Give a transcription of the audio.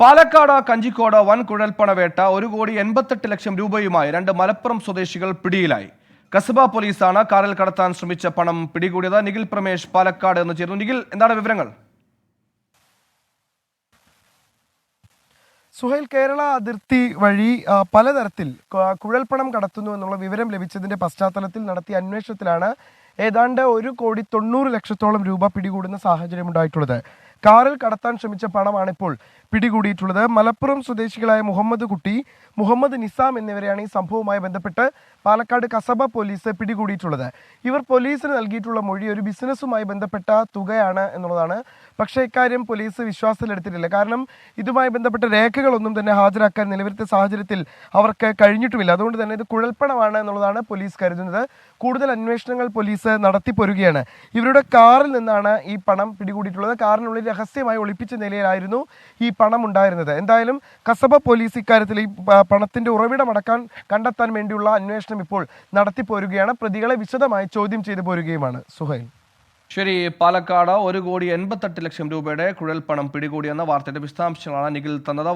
പാലക്കാട് കഞ്ചിക്കോട് വൻ കുഴൽപ്പണവേട്ട 1,88,00,000 രൂപയുമായി 2 മലപ്പുറം സ്വദേശികൾ പിടിയിലായി. കസബ പോലീസാണ് കാറിൽ കടത്താൻ ശ്രമിച്ച പണം പിടികൂടിയത്. നിഖിൽ പ്രമേഷ് പാലക്കാട് എന്ന് ചേർന്നു. നിഖിൽ, എന്താണ് വിവരങ്ങൾ? സുഹൈൽ, കേരള അതിർത്തി വഴി പലതരത്തിൽ കുഴൽപ്പണം കടത്തുന്നു എന്നുള്ള വിവരം ലഭിച്ചതിന്റെ പശ്ചാത്തലത്തിൽ നടത്തിയ അന്വേഷണത്തിലാണ് ഏതാണ്ട് 1,90,00,000 രൂപ പിടികൂടുന്ന സാഹചര്യം ഉണ്ടായിട്ടുള്ളത്. കാറിൽ കടത്താൻ ശ്രമിച്ച പണമാണ് ഇപ്പോൾ പിടികൂടിയിട്ടുള്ളത്. മലപ്പുറം സ്വദേശികളായ മുഹമ്മദ് കുട്ടി, മുഹമ്മദ് നിസാം എന്നിവരെയാണ് ഈ സംഭവവുമായി ബന്ധപ്പെട്ട് പാലക്കാട് കസബ പോലീസ് പിടികൂടിയിട്ടുള്ളത്. ഇവർ പോലീസിന് നൽകിയിട്ടുള്ള മൊഴി ഒരു ബിസിനസ്സുമായി ബന്ധപ്പെട്ട തുകയാണ് എന്നുള്ളതാണ്. പക്ഷേ ഇക്കാര്യം പോലീസ് വിശ്വാസത്തിലെടുത്തിട്ടില്ല. കാരണം ഇതുമായി ബന്ധപ്പെട്ട രേഖകളൊന്നും തന്നെ ഹാജരാക്കാൻ നിലവിലത്തെ സാഹചര്യത്തിൽ അവർക്ക് കഴിഞ്ഞിട്ടുമില്ല. അതുകൊണ്ട് തന്നെ ഇത് കുഴൽപ്പണമാണ് എന്നുള്ളതാണ് പോലീസ് കരുതുന്നത്. കൂടുതൽ അന്വേഷണങ്ങൾ പോലീസ് നടത്തിപ്പോരുകയാണ്. ഇവരുടെ കാറിൽ നിന്നാണ് ഈ പണം പിടികൂടിയിട്ടുള്ളത്. കാറിനുള്ളിൽ രഹസ്യമായി ഒളിപ്പിച്ച നിലയിലായിരുന്നു ഈ പണം ഉണ്ടായിരുന്നത്. എന്തായാലും കസബ പോലീസ് ഇക്കാര്യത്തിൽ ഈ പണത്തിന്റെ ഉറവിടമടക്കാൻ കണ്ടെത്താൻ വേണ്ടിയുള്ള അന്വേഷണം ഇപ്പോൾ നടത്തിപ്പോരുകയാണ്. പ്രതികളെ വിശദമായി ചോദ്യം ചെയ്തു പോരുകയുമാണ്. സുഹൈൽ, ശരി. പാലക്കാട് 1,88,00,000 രൂപയുടെ കുഴൽപ്പണം പിടികൂടിയെന്ന വാർത്തയുടെ വിശദാംശങ്ങളാണ് നിഖിൽ തന്നത്.